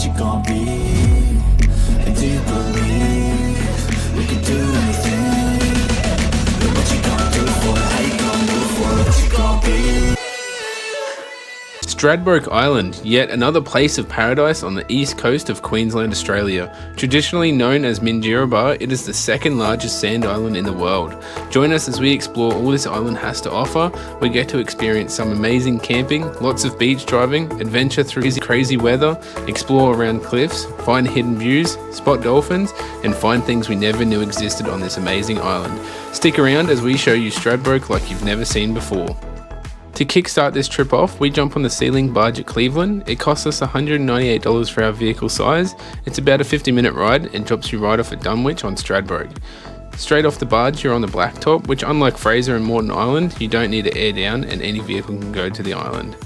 what you gon' be? And do you believe we can do anything? But what you gon' do for it? How you gon' move for it? What you gon' be? Stradbroke Island, yet another place of paradise on the east coast of Queensland, Australia. Traditionally known as Minjerribah, it is the second largest sand island in the world. Join us as we explore all this island has to offer. We get to experience some amazing camping, lots of beach driving, adventure through crazy weather, explore around cliffs, find hidden views, spot dolphins, and find things we never knew existed on this amazing island. Stick around as we show you Stradbroke like you've never seen before. To kickstart this trip off, we jump on the Sealing barge at Cleveland. It costs us $198 for our vehicle size. It's about a 50-minute ride and drops you right off at Dunwich on Stradbroke. Straight off the barge, you're on the blacktop, which unlike Fraser and Moreton Island, you don't need to air down and any vehicle can go to the island.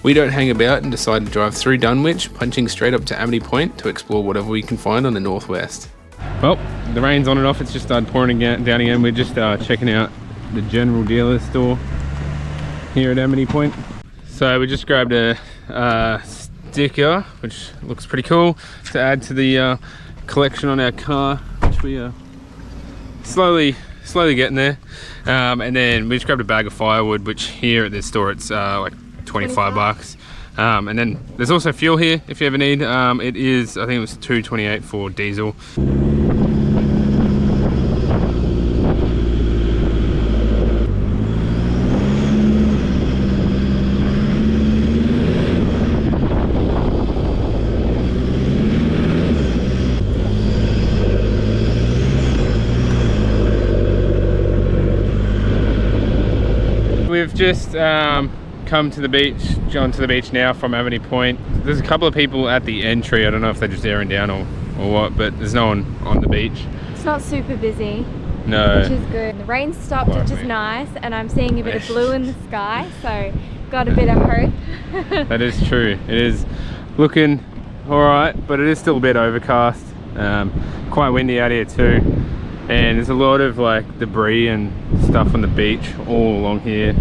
We don't hang about and decide to drive through Dunwich, punching straight up to Amity Point to explore whatever we can find on the northwest. Well, the rain's on and off. It's just started pouring down again. We're just checking out the general dealer store here at Amity Point. So we just grabbed a sticker, which looks pretty cool, to add to the collection on our car, which we are slowly getting there. And then we just grabbed a bag of firewood, which here at this store it's like 25 bucks. And then there's also fuel here if you ever need. It is, I think it was $2.28 for diesel. We've just come to the beach, gone to the beach now from Amity Point. There's a couple of people at the entry. I don't know if they're just airing down or what, but there's no one on the beach. It's not super busy. No. Which is good. The rain stopped, which is nice, and I'm seeing a bit of blue in the sky, so got a bit of hope. That is true. It is looking alright, but it is still a bit overcast. Quite windy out here too. And there's a lot of like debris and stuff on the beach all along here.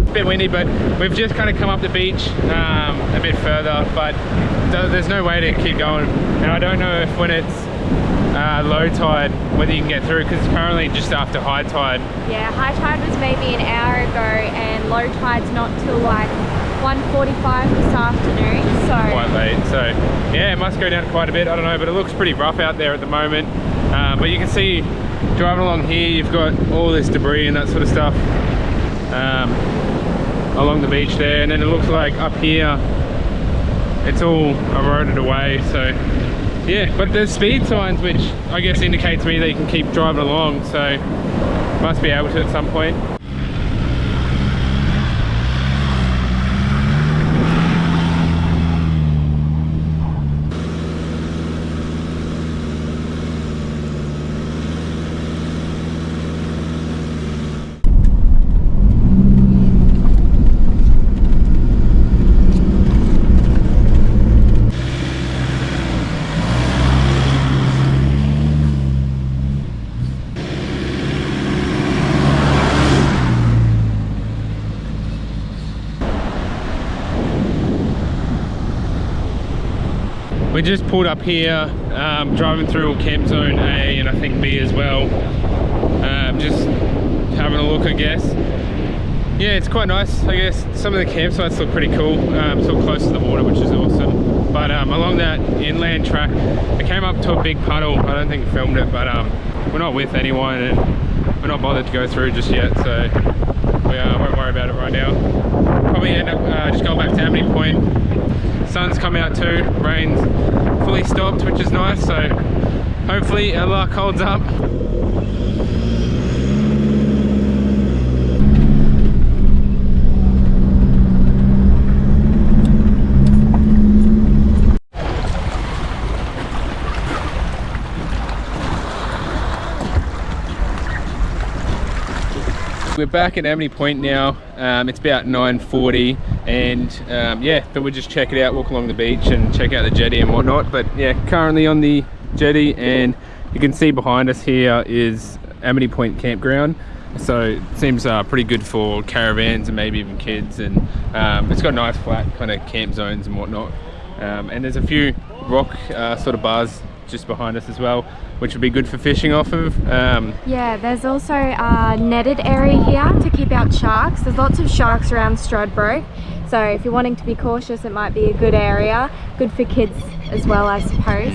A bit windy, but we've just kind of come up the beach a bit further, but there's no way to keep going. Now I don't know if when it's low tide whether you can get through, because it's currently just after high tide. Yeah, high tide was maybe an hour ago and low tide's not till like 1:45 this afternoon, so quite late. So yeah, it must go down quite a bit, I don't know, but it looks pretty rough out there at the moment. But you can see driving along here, you've got all this debris and that sort of stuff along the beach there, and then it looks like up here it's all eroded away. So yeah, but there's speed signs which I guess indicates to me that you can keep driving along, so must be able to at some point. We just pulled up here, driving through Camp Zone A and I think B as well. Just having a look, I guess. Yeah, it's quite nice, I guess. Some of the campsites look pretty cool. Still close to the water, which is awesome. But along that inland track, I came up to a big puddle. I don't think I filmed it, but we're not with anyone and we're not bothered to go through just yet, so we won't worry about it right now. Probably end up just going back to Amity Point. Sun's come out too, rain's fully stopped, which is nice, so hopefully our luck holds up. We're back at Amity Point now. It's about 9:40 and yeah, but we'll just check it out, walk along the beach and check out the jetty and whatnot. But yeah, currently on the jetty, and you can see behind us here is Amity Point Campground. So it seems pretty good for caravans and maybe even kids, and it's got nice flat kind of camp zones and whatnot. And there's a few rock sort of bars just behind us as well, which would be good for fishing off of. Yeah, there's also a netted area here to keep out sharks. There's lots of sharks around Stradbroke, so if you're wanting to be cautious, it might be a good area. Good for kids as well, I suppose.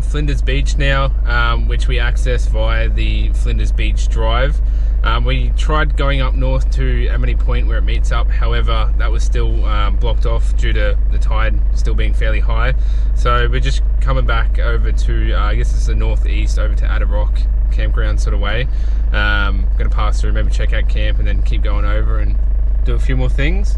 Flinders Beach now, which we access via the Flinders Beach Drive. We tried going up north to Amity Point where it meets up, however that was still blocked off due to the tide still being fairly high. So we're just coming back over to, I guess it's the northeast, over to Ada Rock campground sort of way. Gonna pass through, maybe check out camp and then keep going over and do a few more things.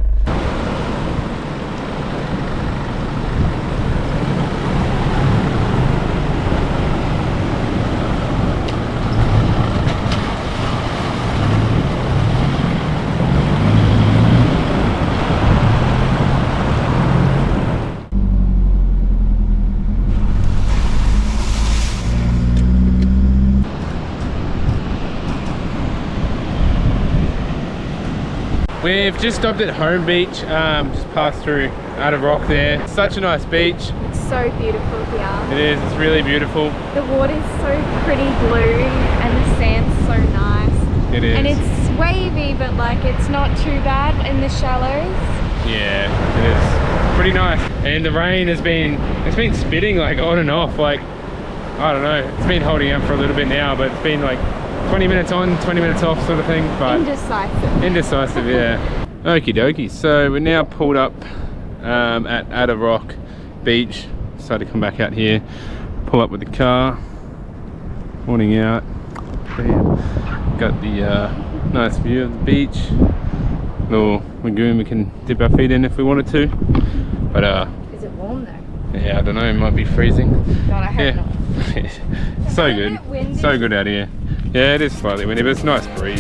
We've just stopped at Home Beach, just passed through Ada Rock there. Such a nice beach. It's so beautiful here. It is, it's really beautiful. The water's so pretty blue and the sand's so nice. It is. And it's wavy, but like it's not too bad in the shallows. Yeah, it is. Pretty nice. And the rain has been, it's been spitting like on and off, like, I don't know. It's been holding up for a little bit now, but it's been like 20 minutes on, 20 minutes off sort of thing. But indecisive. Indecisive, yeah. Okie dokie. So we're now pulled up at Ada Rock Beach. Decided to come back out here, pull up with the car, pointing out. Got the nice view of the beach. Little lagoon we can dip our feet in if we wanted to. But is it warm though? Yeah, I don't know. It might be freezing. God, I hope not. So good. So good out here. Yeah, it is slightly windy, but it's a nice breeze.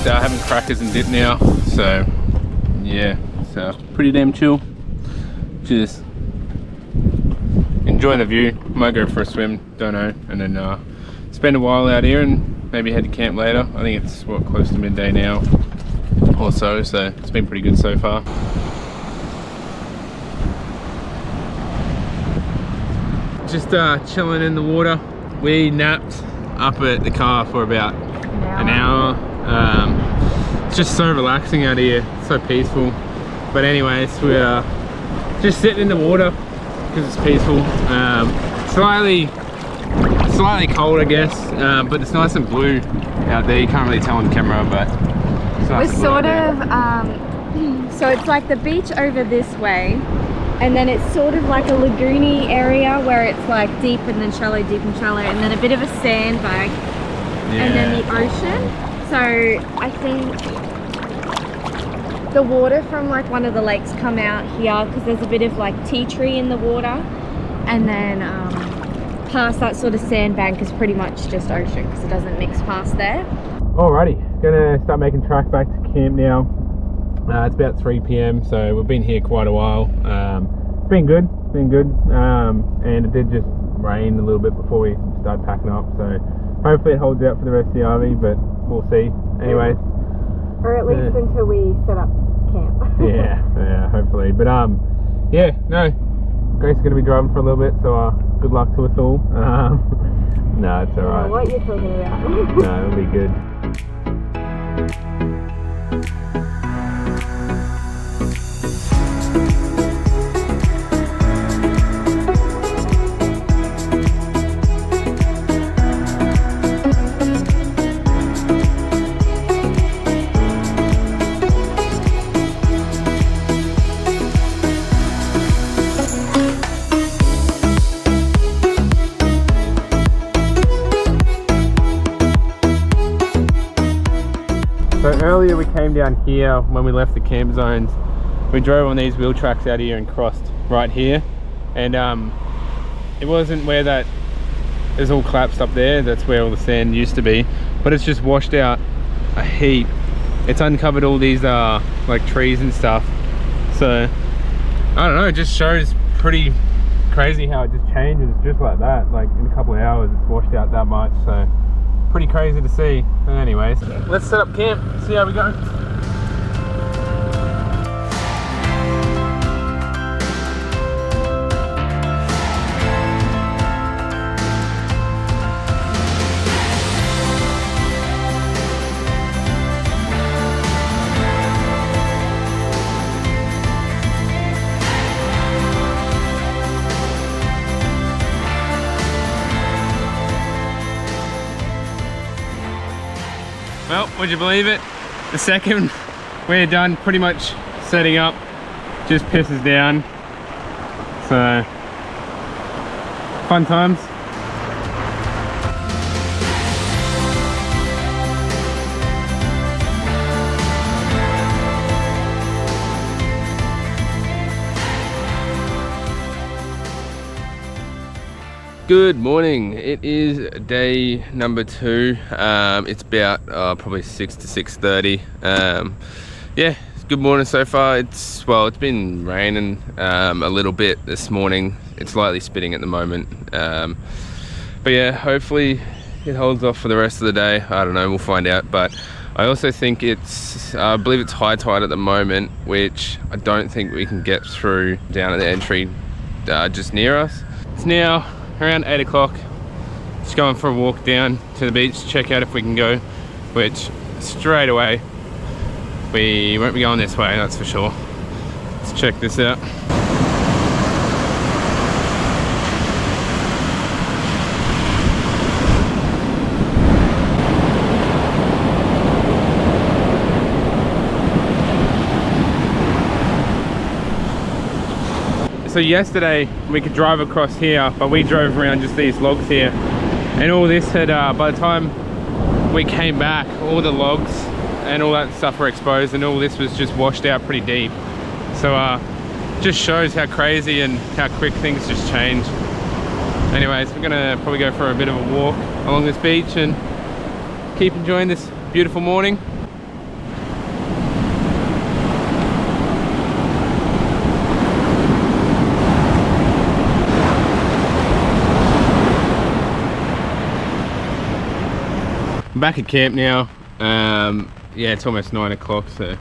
Having crackers and dip now, so yeah, so pretty damn chill. Just enjoying the view. Might go for a swim, don't know, and then spend a while out here and maybe head to camp later. I think it's what, close to midday now or so it's been pretty good so far. Just chilling in the water. We napped up at the car for about an hour. It's just so relaxing out here, so peaceful. But anyways, we're just sitting in the water because it's peaceful. Slightly cold, I guess, but it's nice and blue out there. You can't really tell on camera, but it's nice. We're sort of so it's like the beach over this way, and then it's sort of like a lagoony area where it's like deep and then shallow, deep and shallow, and then a bit of a sandbag, and then the ocean. So I think the water from like one of the lakes come out here because there's a bit of like tea tree in the water, and then past that sort of sandbank is pretty much just ocean because it doesn't mix past there. Alrighty, gonna start making track back to camp now. It's about 3 p.m, so we've been here quite a while. It's been good, and it did just rain a little bit before we started packing up, so hopefully it holds out for the rest of the RV, but we'll see. Anyways, or at least until we set up camp. yeah, hopefully. But yeah, no, Grace is gonna be driving for a little bit, so good luck to us all. No, it's alright. What you're talking about? No, it'll be good. we came down here when we left the camp zones. We drove on these wheel tracks out here and crossed right here, and it wasn't where that is all collapsed up there. That's where all the sand used to be, but it's just washed out a heap. It's uncovered all these like trees and stuff. So I don't know, it just shows pretty crazy how it just changes just like that. Like in a couple of hours it's washed out that much, so pretty crazy to see. But anyways, let's set up camp, see how we go. Well, would you believe it? The second we're done pretty much setting up, just pisses down. So, fun times. Good morning. It is day number 2. It's about probably 6 to 6:30. Yeah, good morning so far. It's been raining a little bit this morning. It's lightly spitting at the moment. But yeah, hopefully it holds off for the rest of the day. I don't know, we'll find out. But I also think I believe it's high tide at the moment, which I don't think we can get through down at the entry just near us. It's now around 8 o'clock. Just going for a walk down to the beach, check out if we can go, which straight away we won't be going this way, that's for sure. Let's check this out. So yesterday we could drive across here, but we drove around just these logs here, and all this had, by the time we came back, all the logs and all that stuff were exposed, and all this was just washed out pretty deep. So just shows how crazy and how quick things just change. Anyways, we're gonna probably go for a bit of a walk along this beach and keep enjoying this beautiful morning. Back at camp now. Yeah, it's almost 9 o'clock, so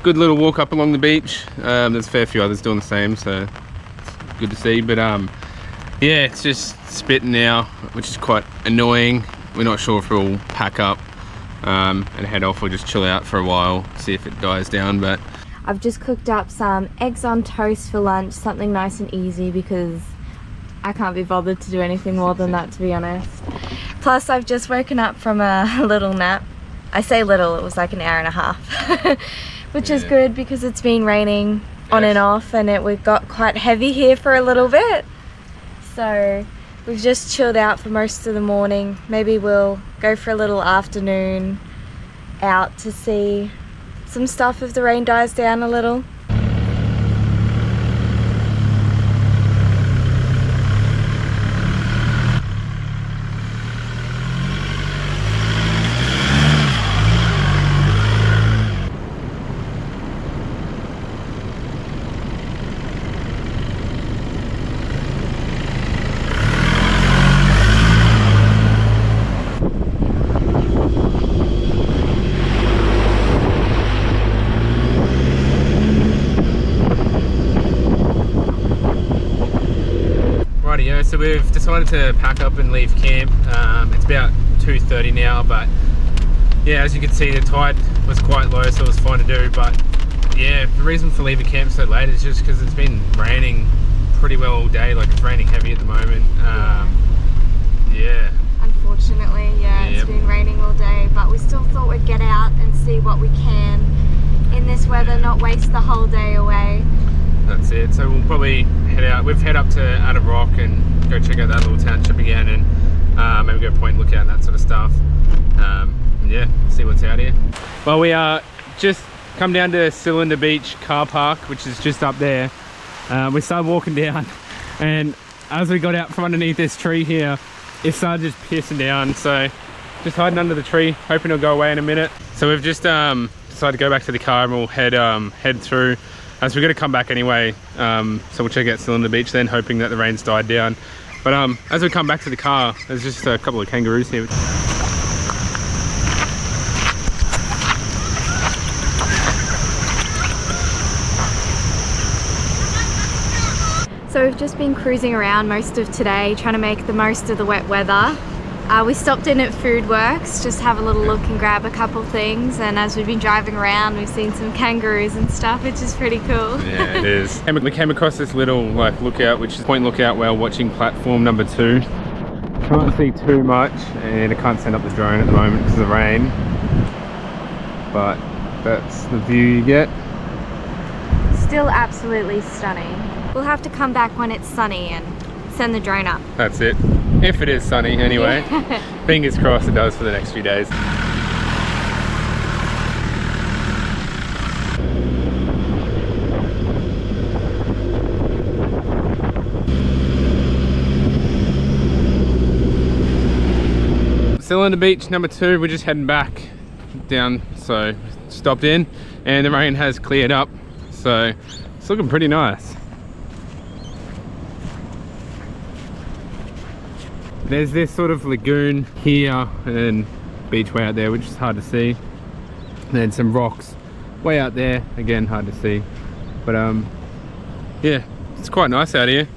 good little walk up along the beach. There's a fair few others doing the same, so it's good to see. But yeah, it's just spitting now, which is quite annoying. We're not sure if we'll pack up and head off or just chill out for a while, see if it dies down. But I've just cooked up some eggs on toast for lunch, something nice and easy, because I can't be bothered to do anything more than that, to be honest. Plus, I've just woken up from a little nap. I say little, it was like an hour and a half, which is good because it's been raining on and off, and it got quite heavy here for a little bit. So we've just chilled out for most of the morning. Maybe we'll go for a little afternoon out to see some stuff if the rain dies down a little. So we've decided to pack up and leave camp. It's about 2:30 now, but yeah, as you can see, the tide was quite low, so it was fine to do. But yeah, the reason for leaving camp so late is just because it's been raining pretty well all day. Like, it's raining heavy at the moment. Yeah. Unfortunately, yeah, it's been raining all day, but we still thought we'd get out and see what we can in this weather, not waste the whole day away. That's it. So we'll probably head out. We've head up to Ada Rock and go check out that little township again, and maybe go Point Lookout and that sort of stuff. Yeah, see what's out here. Well, we are just come down to Cylinder Beach car park, which is just up there. We started walking down, and as we got out from underneath this tree here, it started just pissing down. So just hiding under the tree, hoping it'll go away in a minute. So we've just decided to go back to the car, and we'll head through, as we're going to come back anyway. So we'll check out Cylinder Beach then, hoping that the rain's died down. But as we come back to the car, there's just a couple of kangaroos here. So we've just been cruising around most of today, trying to make the most of the wet weather. We stopped in at Food Works, just have a little look and grab a couple things, and as we've been driving around, we've seen some kangaroos and stuff, which is pretty cool. Yeah, it is. And we came across this little lookout, which is Point Lookout while watching platform number 2. Can't see too much, and I can't send up the drone at the moment because of the rain. But that's the view you get. Still absolutely stunning. We'll have to come back when it's sunny and send the drone up. That's it. If it is sunny anyway. Fingers crossed it does for the next few days. Cylinder Beach number 2, we're just heading back down, so stopped in and the rain has cleared up, so it's looking pretty nice. There's this sort of lagoon here and beach way out there, which is hard to see. And then some rocks way out there, again hard to see. But yeah, it's quite nice out here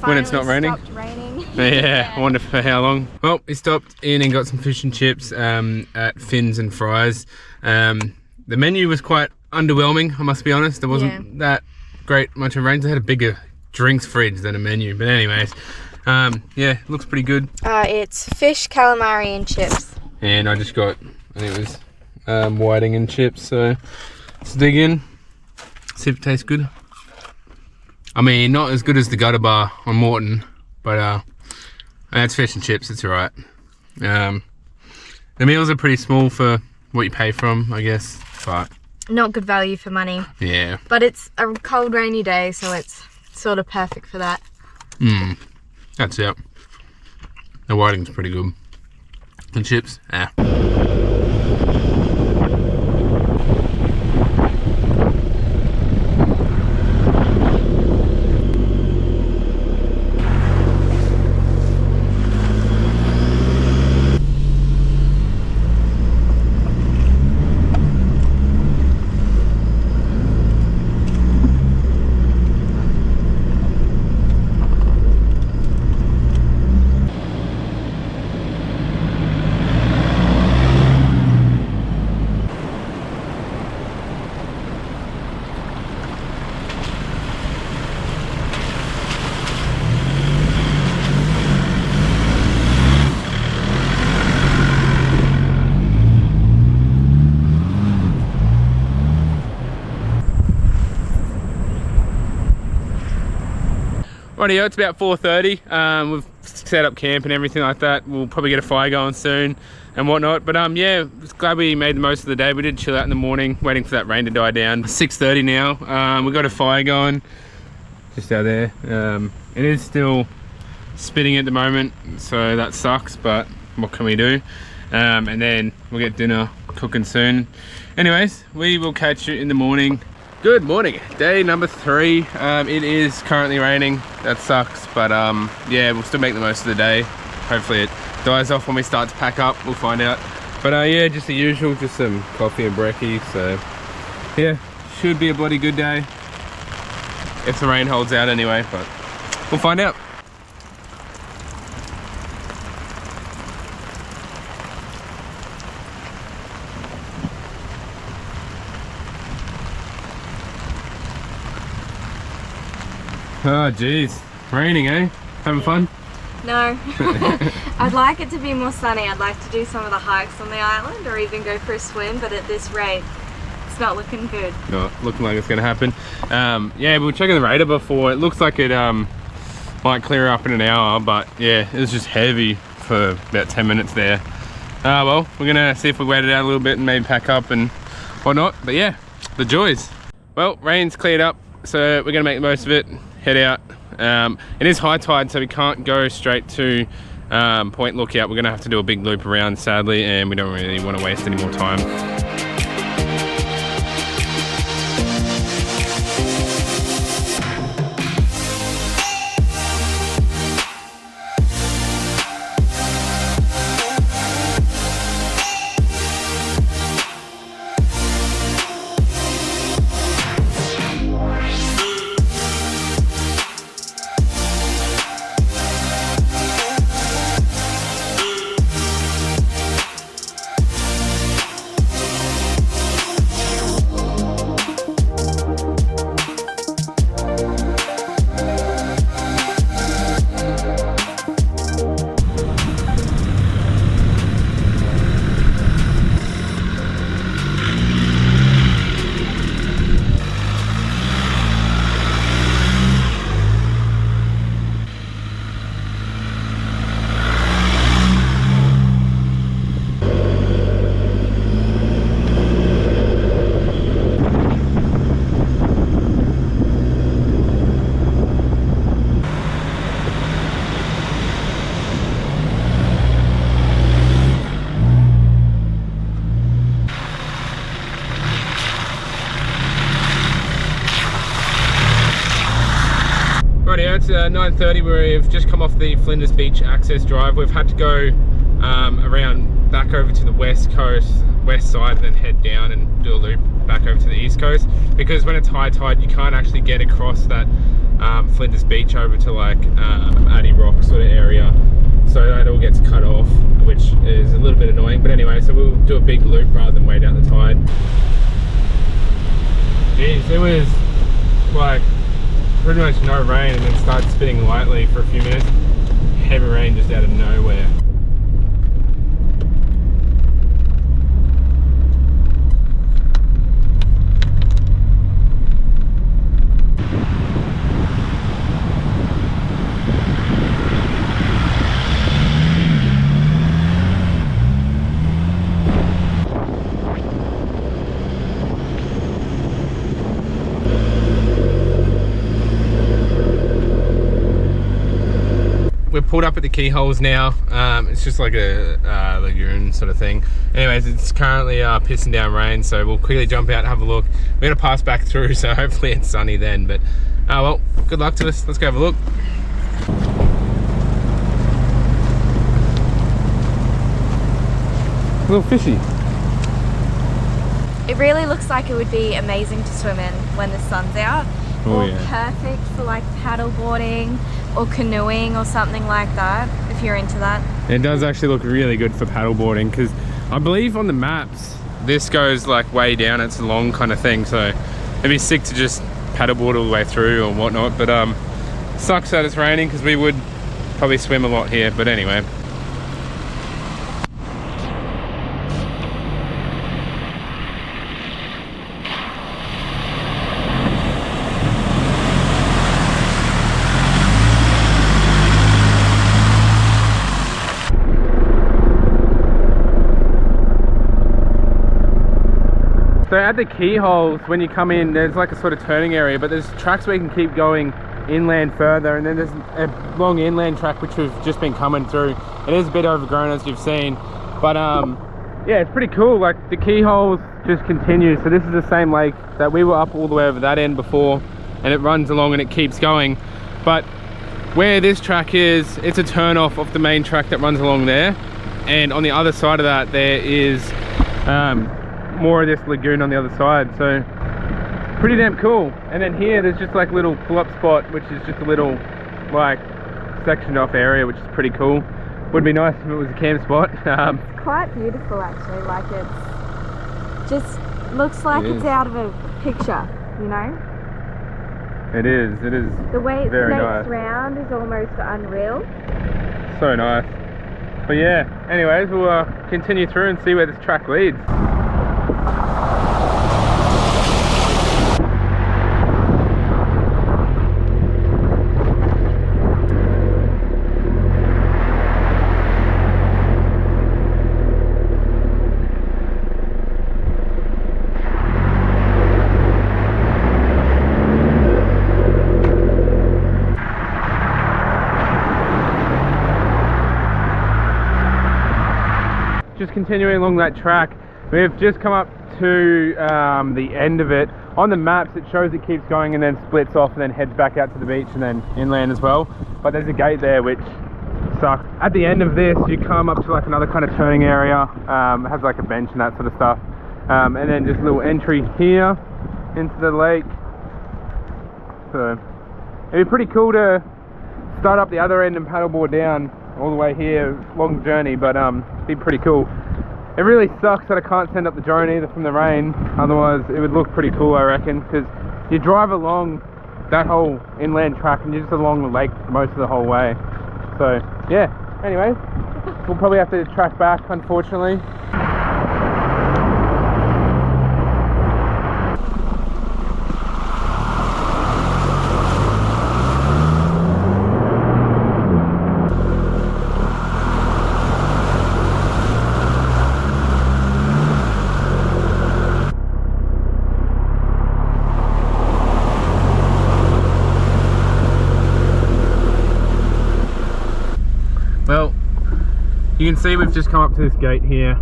when it's not raining. Stopped raining. Yeah, I wonder for how long. Well, we stopped in and got some fish and chips at Fins and Fries. The menu was quite underwhelming, I must be honest. There wasn't that great much of range. They had a bigger drinks fridge than a menu, but anyways. Yeah, looks pretty good. It's fish, calamari and chips. And I just got, I think it was whiting and chips, so let's dig in, see if it tastes good. I mean, not as good as the gutter bar on Morton, but it's fish and chips, it's alright. The meals are pretty small for what you pay from, I guess, but not good value for money. Yeah. But it's a cold, rainy day, so it's sort of perfect for that. That's it. The whiting's pretty good. The chips, Rightio, it's about 4:30. We've set up camp and everything like that. We'll probably get a fire going soon and whatnot. But yeah, it's glad we made the most of the day. We did chill out in the morning, waiting for that rain to die down. 6:30 now. We've got a fire going just out there. It is still spitting at the moment, so that sucks, but what can we do? And then we'll get dinner cooking soon. Anyways, we will catch you in the morning. Good morning, day number 3. It is currently raining, that sucks, but yeah, we'll still make the most of the day. Hopefully it dies off when we start to pack up, we'll find out. But yeah, just the usual, just some coffee and brekkie, so yeah, should be a bloody good day. If the rain holds out anyway, but we'll find out. Oh geez, raining, eh? Having fun? No. I'd like it to be more sunny. I'd like to do some of the hikes on the island or even go for a swim, but at this rate, it's not looking good. Not looking like it's gonna happen. Yeah, we were checking the radar before. It looks like it might clear up in an hour, but yeah, it was just heavy for about 10 minutes there. Well, we're gonna see if we wait it out a little bit and maybe pack up and or not. But yeah, the joys. Well, rain's cleared up, so we're gonna make the most of it, head out. It is high tide, so we can't go straight to Point Lookout. We're gonna have to do a big loop around, sadly, and we don't really want to waste any more time. It's 9:30. We've just come off the Flinders Beach access drive. We've had to go around back over to the west side, and then head down and do a loop back over to the east coast, because when it's high tide you can't actually get across that Flinders Beach over to like Addy Rock sort of area, so that all gets cut off, which is a little bit annoying. But anyway, so we'll do a big loop rather than wait down the tide. Jeez, it was like pretty much no rain, and then started spitting lightly for a few minutes. Heavy rain just out of nowhere. We're pulled up at the keyholes now. It's just like a lagoon sort of thing. Anyways, it's currently pissing down rain, so we'll quickly jump out and have a look. We're gonna pass back through, so hopefully it's sunny then. But well, good luck to us. Let's go have a look. A little fishy. It really looks like it would be amazing to swim in when the sun's out. Oh, or yeah. Perfect for like paddle boarding or canoeing or something like that, if you're into that. It does actually look really good for paddle boarding, because I believe on the maps this goes like way down. It's a long kind of thing, so it'd be sick to just paddleboard all the way through or whatnot. But sucks that it's raining, because we would probably swim a lot here. But anyway. So at the keyholes, when you come in, there's like a sort of turning area, but there's tracks where you can keep going inland further, and then there's a long inland track which we've just been coming through. It is a bit overgrown, as you've seen, but yeah, it's pretty cool. Like the keyholes just continue, so this is the same lake that we were up all the way over that end before, and it runs along and it keeps going. But where this track is, it's a turn off the main track that runs along there, and on the other side of that there is more of this lagoon on the other side, so pretty damn cool. And then here there's just like a little pull-up spot, which is just a little like sectioned off area, which is pretty cool. Would be nice if it was a camp spot. It's quite beautiful actually, like it's just looks like it's out of a picture, you know? It is the way it very snakes nice. round is almost unreal. So nice. But yeah, anyways, we'll continue through and see where this track leads. continuing along that track. We've just come up to the end of it. On the maps it shows it keeps going and then splits off and then heads back out to the beach and then inland as well. But there's a gate there which sucks. At the end of this you come up to like another kind of turning area. It has like a bench and that sort of stuff. And then just a little entry here into the lake. So it'd be pretty cool to start up the other end and paddleboard down all the way here. Long journey, but it'd be pretty cool. It really sucks that I can't send up the drone either from the rain, otherwise it would look pretty cool I reckon, because you drive along that whole inland track and you're just along the lake most of the whole way. So yeah, anyways, we'll probably have to track back unfortunately. Well, you can see we've just come up to this gate here.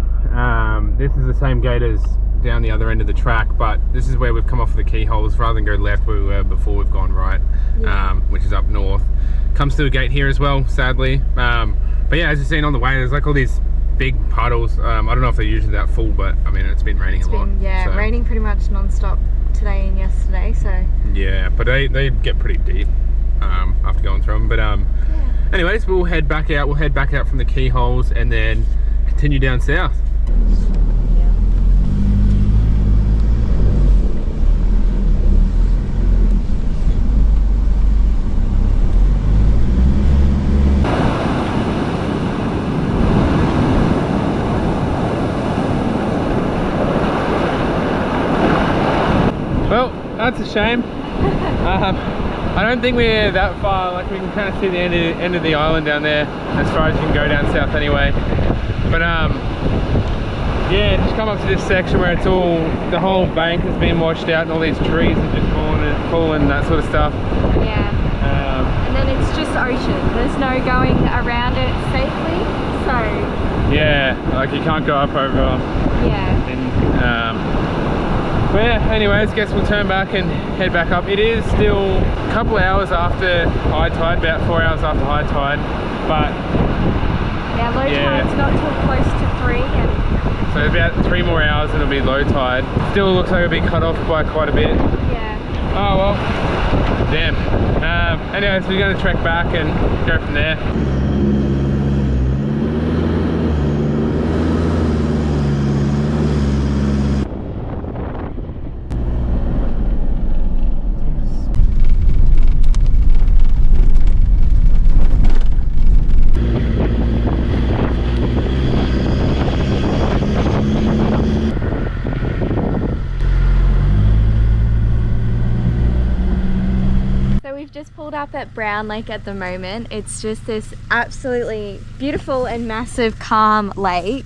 This is the same gate as down the other end of the track, but this is where we've come off the keyholes rather than go left where we were before. We've gone right, which is up north. Comes to a gate here as well, sadly. But yeah, as you've seen on the way, there's like all these big puddles. I don't know if they're usually that full, but I mean it's been raining a lot. Yeah, so raining pretty much non-stop today and yesterday. So yeah, but they get pretty deep after going through them. But anyways, we'll head back out. We'll head back out from the keyholes and then continue down south. Well, that's a shame. I don't think we're that far, like we can kind of see the end of the island down there as far as you can go down south anyway. But yeah, just come up to this section where it's all, the whole bank has been washed out and all these trees have just fallen and that sort of stuff. Yeah. And then it's just ocean. There's no going around it safely, so... Yeah, like you can't go up over... Yeah. And, but yeah, anyways, guess we'll turn back and head back up. It is still a couple hours after high tide, about 4 hours after high tide, but yeah, low tide's not till close to 3. And so about 3 more hours and it'll be low tide. Still looks like it'll be cut off by quite a bit. Yeah. Oh well, damn. Anyways, we're going to trek back and go from there. Pulled up at Brown Lake at the moment. It's just this absolutely beautiful and massive calm lake.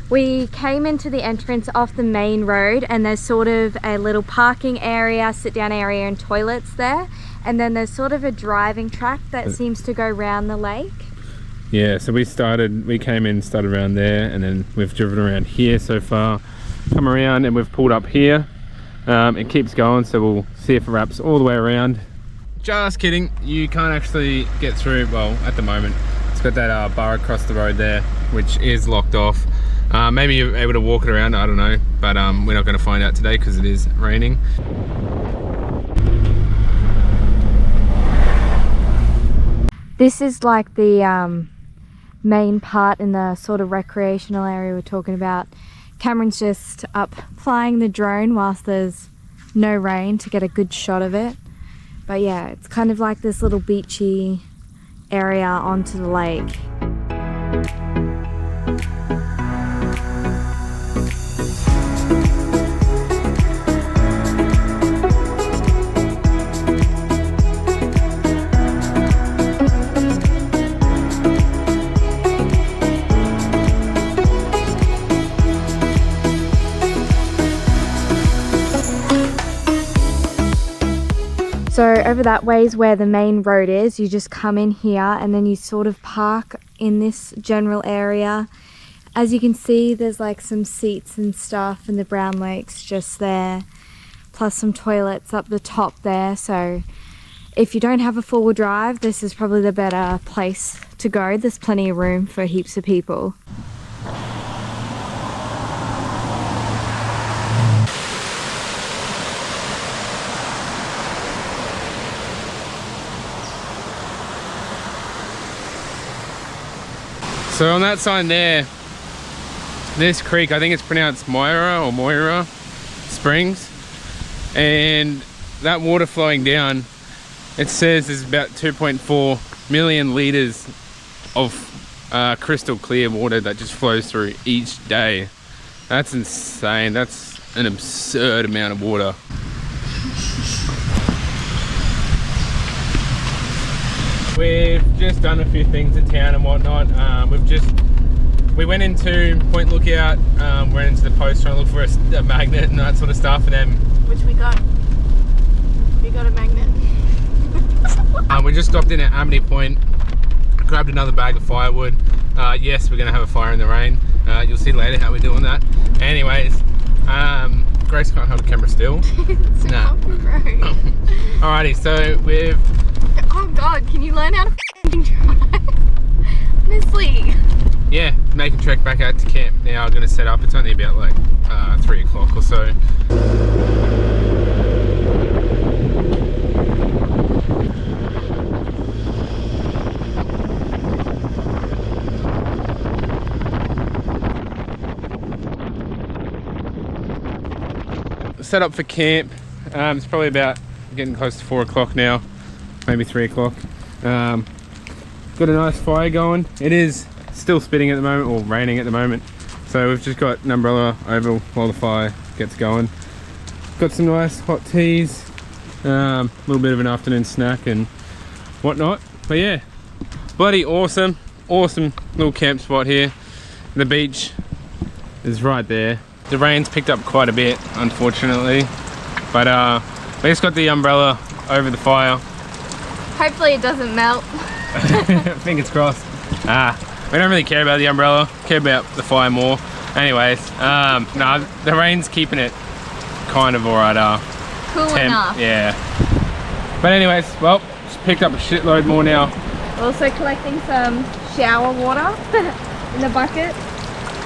We came into the entrance off the main road and there's sort of a little parking area, sit down area and toilets there, and then there's sort of a driving track that seems to go around the lake. Yeah, so we came in, started around there, and then we've driven around here so far, come around and we've pulled up here. It keeps going, so we'll see if it wraps all the way around. Just kidding, you can't actually get through, well, at the moment. It's got that bar across the road there, which is locked off. Maybe you're able to walk it around, I don't know, but we're not going to find out today because it is raining. This is like the main part in the sort of recreational area we're talking about. Cameron's just up flying the drone whilst there's no rain to get a good shot of it. But yeah, it's kind of like this little beachy area onto the lake. So over that way is where the main road is. You just come in here and then you sort of park in this general area As you can see, there's like some seats and stuff, and the brown lake's just there, plus some toilets up the top there. So if you don't have a four-wheel drive, this is probably the better place to go. There's plenty of room for heaps of people. So on that sign there, this creek, I think it's pronounced Moira Springs, and that water flowing down, it says there's about 2.4 million litres of crystal clear water that just flows through each day. That's insane. That's an absurd amount of water. We've just done a few things in town and whatnot. We went into Point Lookout, went into the post trying to look for a magnet and that sort of stuff, and then Which we got. We got a magnet. we just stopped in at Amity Point, grabbed another bag of firewood. Yes, we're gonna have a fire in the rain. You'll see later how we're doing that. Anyways, Grace can't hold the camera still. It's Nah. Alrighty, so we've. Oh god, can you learn how to f***ing drive? Honestly. Yeah, making trek back out to camp now. I'm gonna set up. It's only about like 3 o'clock or so. Set up for camp. It's probably about getting close to 4 o'clock now, maybe 3 o'clock. Got a nice fire going. It is still spitting at the moment, or raining at the moment, so we've just got an umbrella over while the fire gets going. Got some nice hot teas, a little bit of an afternoon snack and whatnot. But yeah, bloody awesome little camp spot here. The beach is right there. The rain's picked up quite a bit, unfortunately, but we just got the umbrella over the fire. Hopefully it doesn't melt. Fingers crossed. We don't really care about the umbrella, care about the fire more. Anyways, no, the rain's keeping it kind of alright. Cool enough. Yeah. But anyways, well, just picked up a shitload more now. Also collecting some shower water in the bucket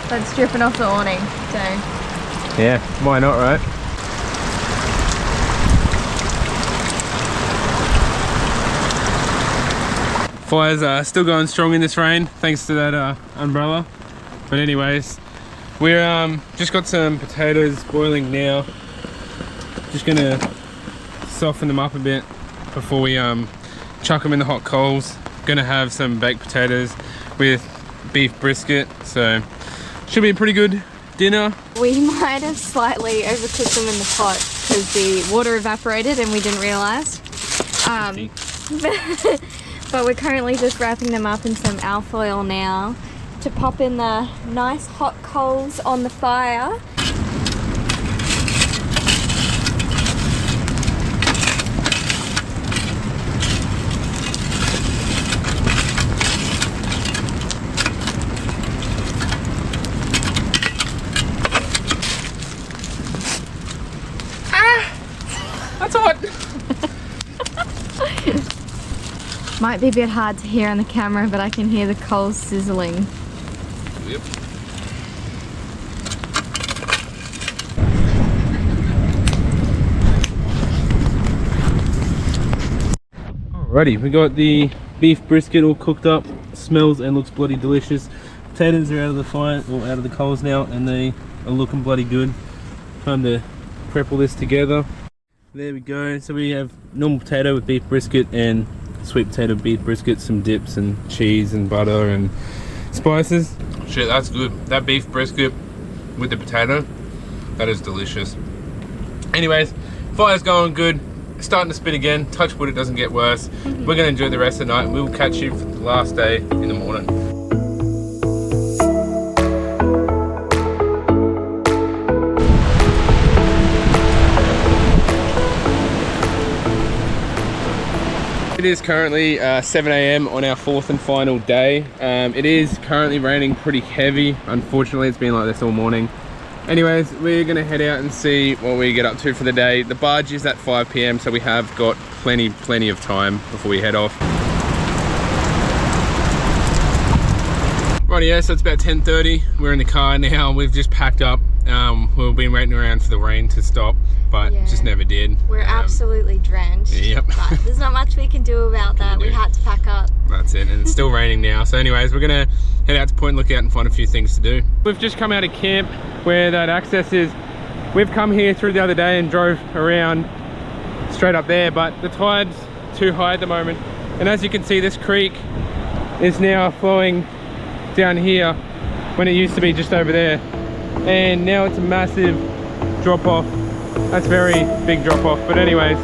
that's dripping off the awning. So yeah, why not, right? Fire's still going strong in this rain, thanks to that umbrella. But anyways, we're just got some potatoes boiling now. Just gonna soften them up a bit before we chuck them in the hot coals. Gonna have some baked potatoes with beef brisket, so should be a pretty good dinner. we might have slightly overcooked them in the pot because the water evaporated and we didn't realise. But we're currently just wrapping them up in some alfoil now to pop in the nice hot coals on the fire. That's hot! Might be a bit hard to hear on the camera, but I can hear the coals sizzling. Yep. Alrighty, we got the beef brisket all cooked up. Smells and looks bloody delicious. Potatoes are out of the fire, or out of the coals now, and they are looking bloody good. Time to prep all this together. There we go. So we have normal potato with beef brisket and sweet potato beef brisket, some dips and cheese and butter and spices. Shit, that's good. That beef brisket with the potato, that is delicious. Anyways, fire's going good. Starting to spin again. Touch wood, it doesn't get worse. We're going to enjoy the rest of the night. We'll catch you for the last day in the morning. It is currently 7 AM on our fourth and final day. It is currently raining pretty heavy. Unfortunately, it's been like this all morning. Anyways, we're gonna head out and see what we get up to for the day. The barge is at 5 PM, so we have got plenty of time before we head off. Rightio, so it's about 10:30. We're in the car now. We've just packed up. We've been waiting around for the rain to stop, but just never did. We're absolutely drenched. Yep. But there's not much we can do about that. We had to pack up. That's it, and it's still raining now. So anyways, we're gonna head out to Point Lookout and find a few things to do. We've just come out of camp where that access is. We've come here through the other day and drove around straight up there, but the tide's too high at the moment. And as you can see, this creek is now flowing down here when it used to be just over there. And now it's a massive drop off. That's very big drop off, but anyways.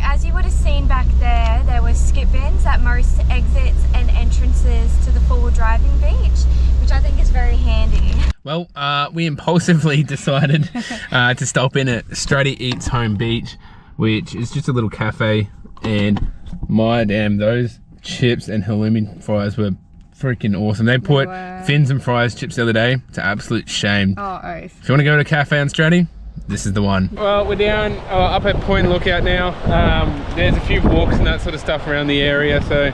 As you would have seen back there were skip bins at most exits and entrances to the forward driving beach, which I think is very handy. Well, we impulsively decided to stop in at Stradbroke Eats Home Beach, which is just a little cafe, and my damn, those chips and halloumi fries were freaking awesome. They put fins and fries chips the other day. It's an absolute shame. Oh, oath. If you want to go to a cafe on Stradbroke, this is the one. Well, we're down up at Point Lookout now. There's a few walks and that sort of stuff around the area, so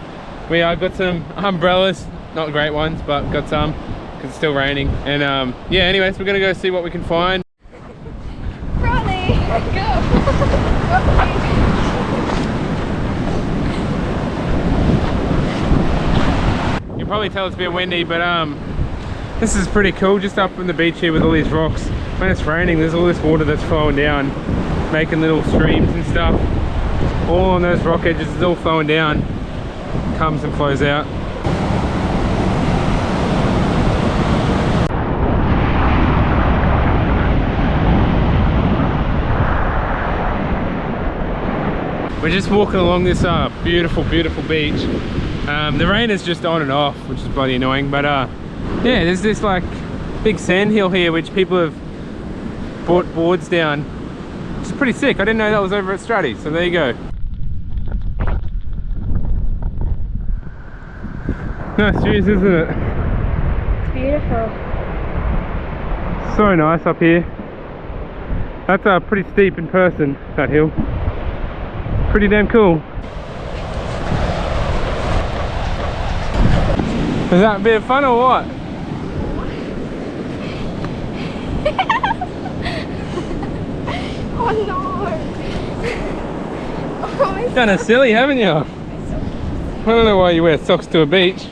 we got some umbrellas, not great ones, but got some because it's still raining. And yeah, anyways, we're gonna go see what we can find. Ronnie, go! You can probably tell it's a bit windy, but this is pretty cool, just up on the beach here with all these rocks. When it's raining, there's all this water that's flowing down, making little streams and stuff. All on those rock edges, it's all flowing down, comes and flows out. We're just walking along this beautiful beach. The rain is just on and off, which is bloody annoying, but yeah, there's this like big sand hill here which people have brought boards down, which is pretty sick. I didn't know that was over at Stradbroke, so there you go. Nice views, isn't it? It's beautiful. So nice up here. That's pretty steep in person, that hill. Pretty damn cool. Is that a bit of fun or what? Oh no! Oh, Done a silly, haven't you? I don't know why you wear socks to a beach.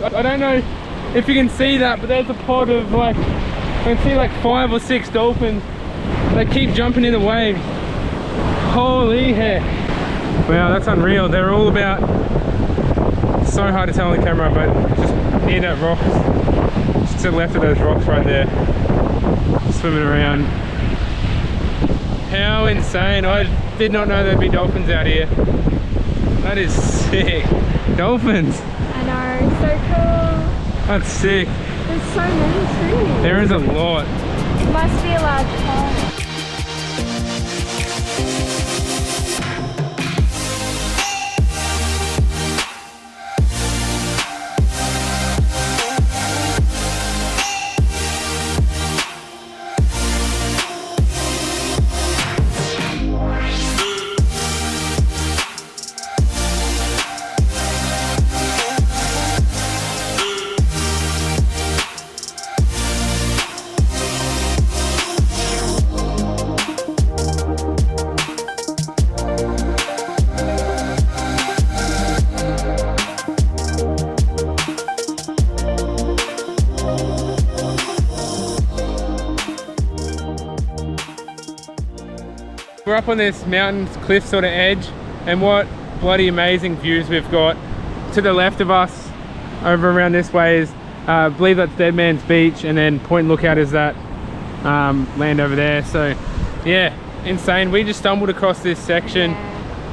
I don't know if you can see that, but there's a pod of like, I can see like 5 or 6 dolphins. They keep jumping in the waves. Holy heck. Wow, that's unreal. They're all about, so hard to tell on the camera, but just near that rocks, just to the left of those rocks right there, swimming around. How insane. I did not know there'd be dolphins out here. That is sick. Dolphins. I know, so cool. That's sick. There's so many trees. There is a lot. It must be a large pond. we're up on this mountain cliff sort of edge, and what bloody amazing views we've got. To the left of us, over around this way, is I believe that's Dead Man's Beach, and then Point Lookout is that land over there. So yeah, insane. We just stumbled across this section.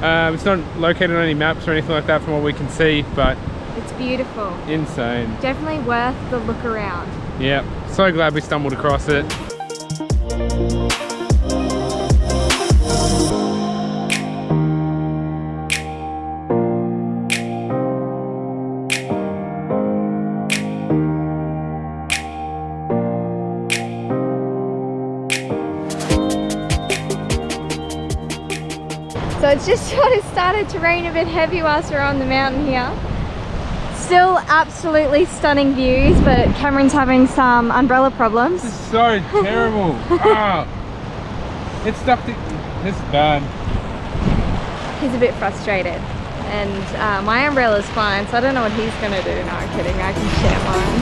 It's not located on any maps or anything like that from what we can see, but it's beautiful. Insane. Definitely worth the look around. Yeah, so glad we stumbled across it. So it's just sort of started to rain a bit heavy whilst we're on the mountain here. Still absolutely stunning views, but Cameron's having some umbrella problems. This is so terrible. It's stuck to... This is bad. He's a bit frustrated. And my umbrella's fine, so I don't know what he's gonna do. No, I'm kidding, I can share mine.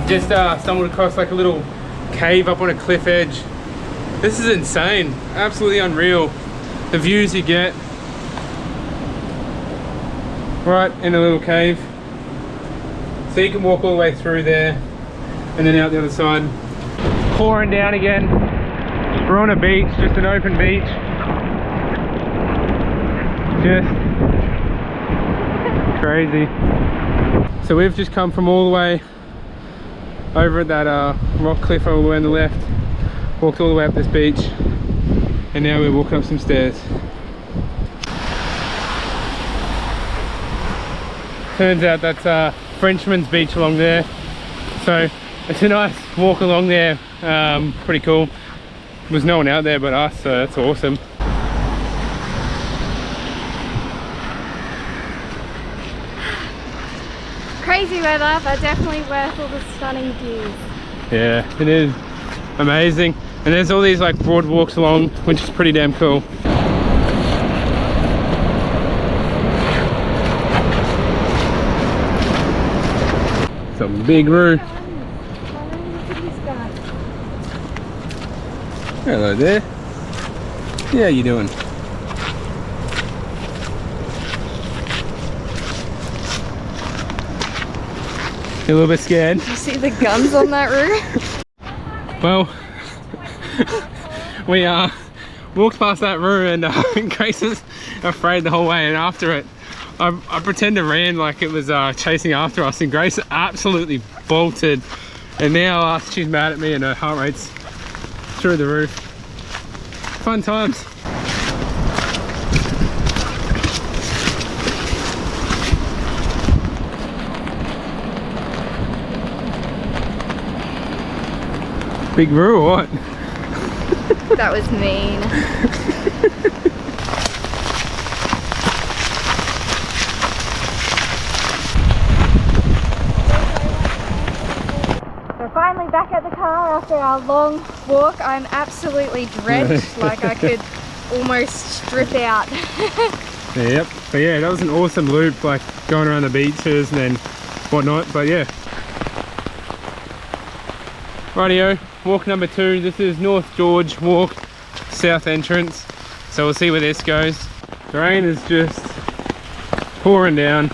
Just stumbled across like a little cave up on a cliff edge. This is insane, absolutely unreal. The views you get right in a little cave. So you can walk all the way through there and then out the other side. Pouring down again. We're on a beach, just an open beach. Just crazy. So we've just come from all the way over at that rock cliff over on the left, walked all the way up this beach, and now we're walking up some stairs. Turns out that's Frenchman's Beach along there, so it's a nice walk along there. Pretty cool. There's no one out there but us, so that's awesome. Crazy weather, but definitely worth all the stunning views. Yeah, it is amazing. And there's all these like broad walks along, which is pretty damn cool. Some big roo. Hello there. Yeah, how you doing? A little bit scared. Did you see the guns on that roof? Well, we walked past that room, and Grace is afraid the whole way, and after it I pretended to ran like it was chasing after us, and Grace absolutely bolted, and now she's mad at me and her heart rate's through the roof. Fun times. Big roo or what? That was mean. We're finally back at the car after our long walk. I'm absolutely drenched, like I could almost strip out. Yep, but yeah, that was an awesome loop, like going around the beaches and then whatnot, but yeah. Rightio, walk number 2. This is North George Walk, south entrance. So we'll see where this goes. The rain is just pouring down.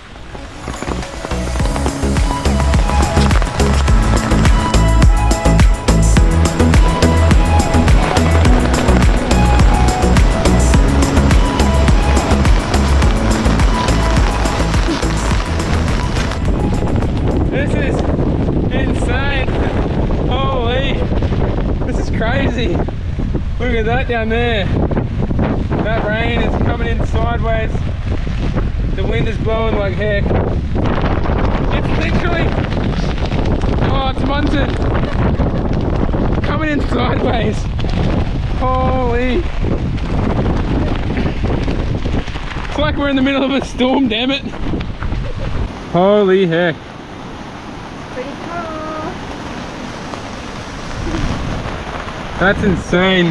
This is insane. Holy, this is crazy. Look at that down there. That rain is coming in sideways. The wind is blowing like heck. It's literally, oh, it's Munson. Coming in sideways. Holy. like we're in the middle of a storm, damn it. Holy heck. Pretty cool. That's insane.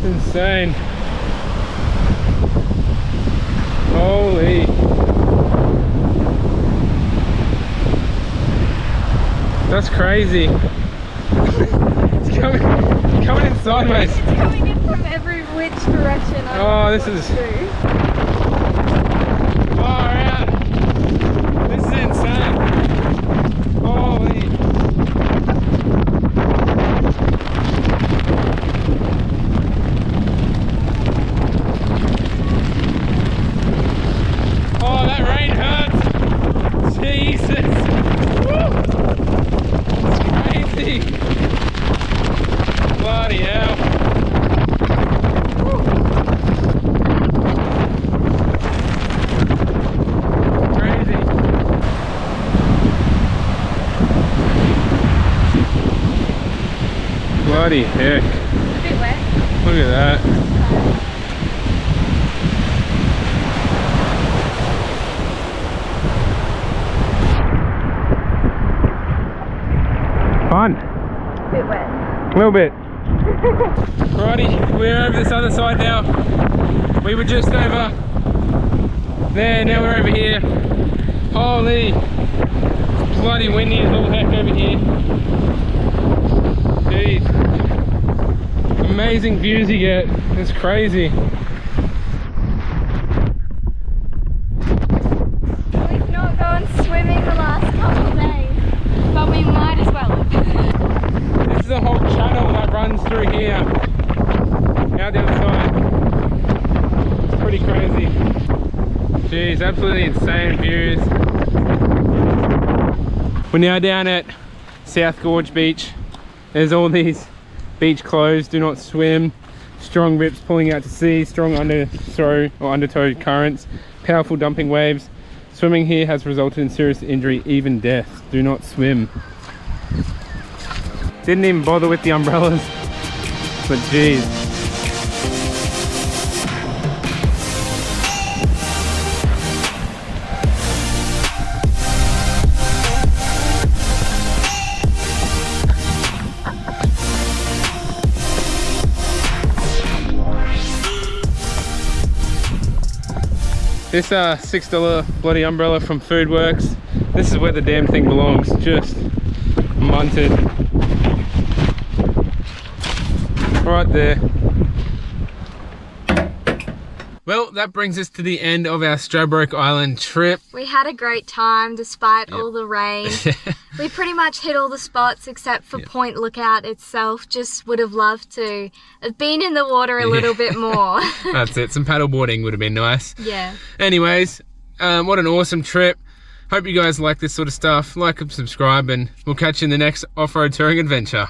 Insane. Holy. That's crazy. It's coming in sideways. It's coming in from every which direction. Oh, this is far out. This is insane. Holy. Oh, that rain hurts. Jesus. Woo. It's crazy. Bloody hell. Woo. Crazy. Bloody heck. A bit wet. Look at that. Fun. A bit wet. A little bit. Alrighty, we're over this other side now. We were just over there, now we're over here. Holy, bloody windy as all heck over here. Jeez. Amazing views you get. It's crazy. We've not gone swimming the last couple of days, but we might as well. This is a whole channel that runs through here. Out the other side. It's pretty crazy. Jeez, absolutely insane views. We're now down at South Gorge Beach. There's all these beach clothes, do not swim, strong rips pulling out to sea, strong undertow currents, powerful dumping waves. Swimming here has resulted in serious injury, even death. Do not swim. Didn't even bother with the umbrellas, but geez. This $6 bloody umbrella from Foodworks. This is where the damn thing belongs, just munted. Right there. Well, that brings us to the end of our Stradbroke Island trip. We had a great time despite all the rain. We pretty much hit all the spots except for Point Lookout itself. Just would have loved to have been in the water a little bit more. That's it, some paddleboarding would have been nice. Yeah. Anyways, what an awesome trip. Hope you guys like this sort of stuff. Like and subscribe, and we'll catch you in the next off-road touring adventure.